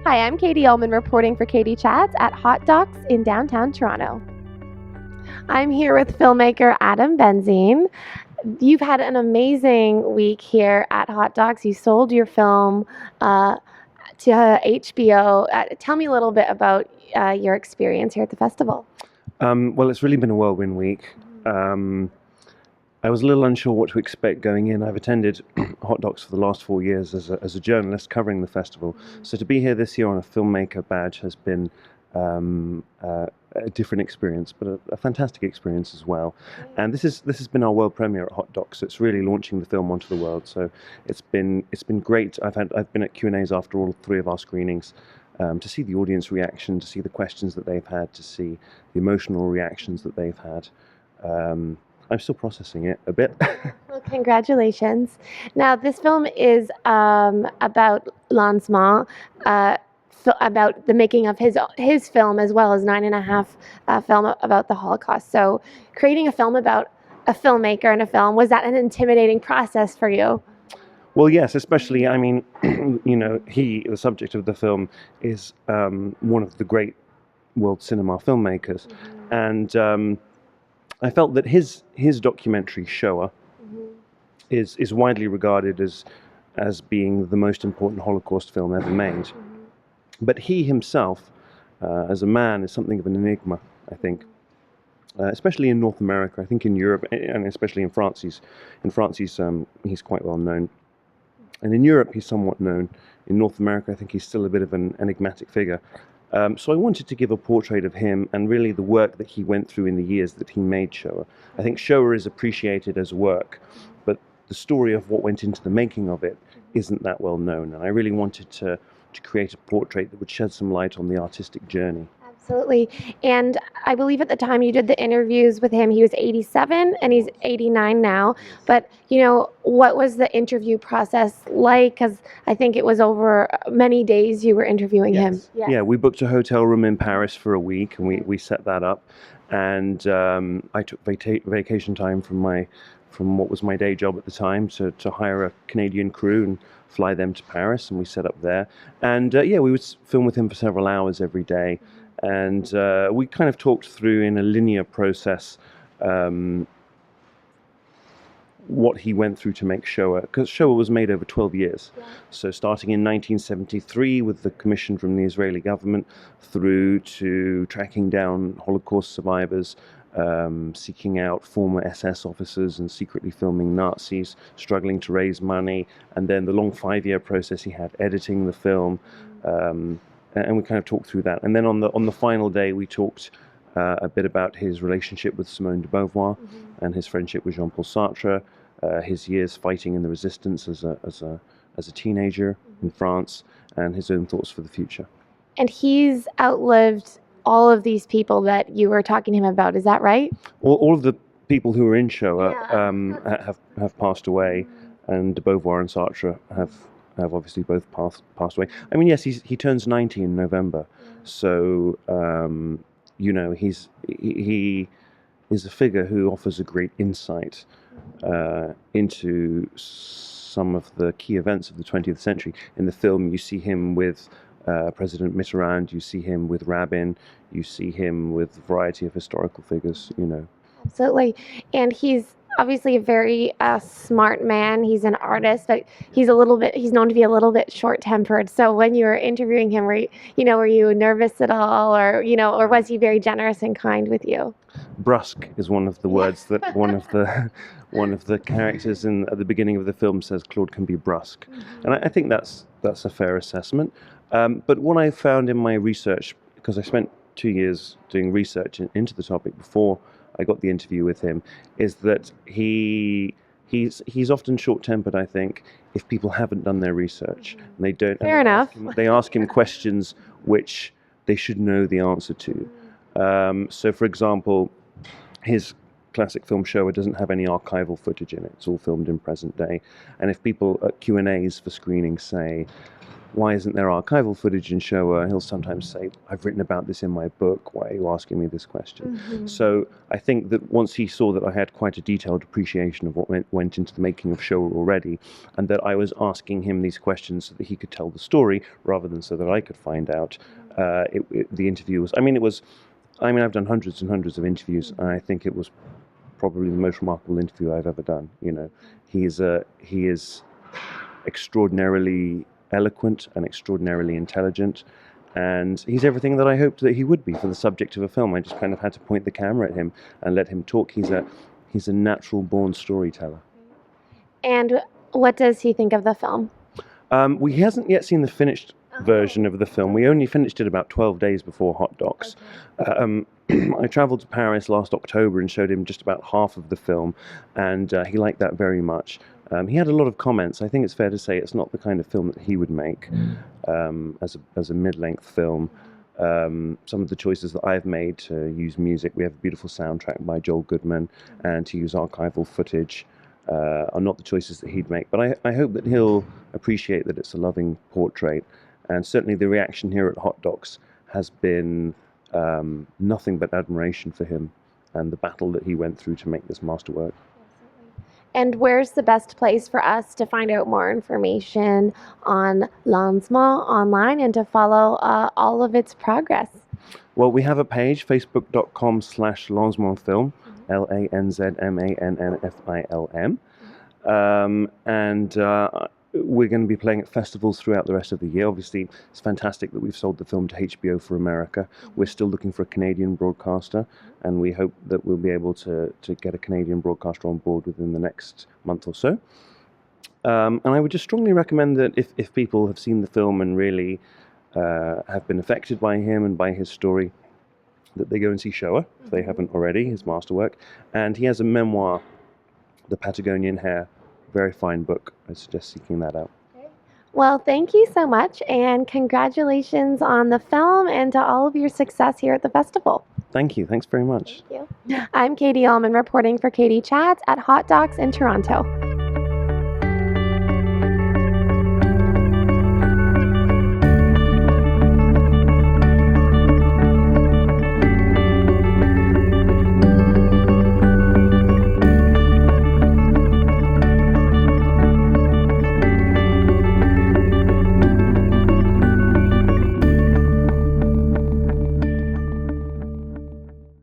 Hi, I'm Katie Uhlmann reporting for Katie Chats at hotDOCS in downtown Toronto. I'm here with filmmaker Adam Benzine. You've had an amazing week here at hotDOCS. You sold your film to HBO. Tell me a little bit about your experience here at the festival. Well, it's really been a whirlwind week. I was a little unsure what to expect going in. I've attended hotDOCS for the last 4 years as a journalist covering the festival. So to be here this year on a filmmaker badge has been a different experience, but a fantastic experience as well. And this has been our world premiere at hotDOCS. It's really launching the film onto the world. So it's been great. I've been at Q&As after all 3 of our screenings. To see the audience reaction, to see the questions that they've had, to see the emotional reactions that they've had. I'm still processing it a bit. Well, congratulations. Now, this film is about Lanzmann, about the making of his film, as well as 9.5 film about the Holocaust. So creating a film about a filmmaker and a film, was that an intimidating process for you? Well, yes, especially, I mean, the subject of the film is one of the great world cinema filmmakers. And I felt that his documentary, Shoah, is widely regarded as being the most important Holocaust film ever made. But he himself, as a man, is something of an enigma, I think. Especially in North America, I think in Europe, and especially in France, he's quite well known. And in Europe, he's somewhat known. In North America, I think he's still a bit of an enigmatic figure. So I wanted to give a portrait of him and really the work that he went through in the years that he made Shoah. I think Shoah is appreciated as work, but the story of what went into the making of it isn't that well known. And I really wanted to create a portrait that would shed some light on the artistic journey. Absolutely. And I believe at the time you did the interviews with him, he was 87 and he's 89 now. But, what was the interview process like? Because I think it was over many days you were interviewing him. Yes. Yeah, we booked a hotel room in Paris for a week and we set that up. And I took vacation time from what was my day job at the time to hire a Canadian crew and fly them to Paris, and we set up there. And we would film with him for several hours every day. And we kind of talked through in a linear process what he went through to make Shoah, because Shoah was made over 12 years. Yeah. So starting in 1973 with the commission from the Israeli government, through to tracking down Holocaust survivors, seeking out former SS officers and secretly filming Nazis, struggling to raise money, and then the long 5-year process he had editing the film. And we kind of talked through that. And then on the final day, we talked a bit about his relationship with Simone de Beauvoir and his friendship with Jean-Paul Sartre, his years fighting in the resistance as a teenager in France, and his own thoughts for the future. And he's outlived all of these people that you were talking to him about. Is that right? All of the people who were in Shoah have passed away, and de Beauvoir and Sartre have obviously both passed away. I mean, yes, he turns 90 in November, so he is a figure who offers a great insight into some of the key events of the 20th century. In the film, you see him with President Mitterrand, you see him with Rabin, you see him with a variety of historical figures. Absolutely, and he's obviously a very smart man. He's an artist, but he's known to be a little bit short-tempered. So when you were interviewing him, were you nervous at all, or was he very generous and kind with you? Brusque is one of the words that one of the characters at the beginning of the film says. Claude can be brusque, and I think that's a fair assessment. But what I found in my research, because I spent 2 years doing research into the topic before I got the interview with him, is that he's often short-tempered, I think, if people haven't done their research. And they don't. Fair enough. They ask him questions which they should know the answer to. So, for example, his classic film Shoah doesn't have any archival footage in it. It's all filmed in present day. And if people at Q&As for screenings say, why isn't there archival footage in Showa? He'll sometimes say, I've written about this in my book. Why are you asking me this question? Mm-hmm. So I think that once he saw that I had quite a detailed appreciation of what went into the making of Showa already, and that I was asking him these questions so that he could tell the story rather than so that I could find out, the interview was, I've done hundreds and hundreds of interviews, and I think it was probably the most remarkable interview I've ever done. He is extraordinarily eloquent and extraordinarily intelligent, and he's everything that I hoped that he would be for the subject of a film. I just kind of had to point the camera at him and let him talk. He's a natural born storyteller. And what does he think of the film? He hasn't yet seen the finished version of the film. We only finished it about 12 days before hotDOCS. Okay. I travelled to Paris last October and showed him just about half of the film, and he liked that very much. He had a lot of comments. I think it's fair to say it's not the kind of film that he would make as a mid-length film. Some of the choices that I've made to use music, we have a beautiful soundtrack by Uhlmann, and to use archival footage, are not the choices that he'd make. But I hope that he'll appreciate that it's a loving portrait. And certainly the reaction here at hotDOCS has been nothing but admiration for him and the battle that he went through to make this masterwork. And where's the best place for us to find out more information on Lanzmann online and to follow all of its progress? Well, we have a page, facebook.com/LanzmannFilm, LanzmannFilm. And we're going to be playing at festivals throughout the rest of the year. Obviously, it's fantastic that we've sold the film to HBO for America. We're still looking for a Canadian broadcaster, and we hope that we'll be able to get a Canadian broadcaster on board within the next month or so. And I would just strongly recommend that if people have seen the film and really have been affected by him and by his story, that they go and see Showa, if they haven't already, his masterwork. And he has a memoir, The Patagonian Hare, very fine book. I suggest seeking that out. Well, thank you so much, and congratulations on the film and to all of your success here at the festival. Thank you. Thanks very much. Thank you. I'm Katie Uhlmann reporting for Katie Chats at hotDOCS in Toronto.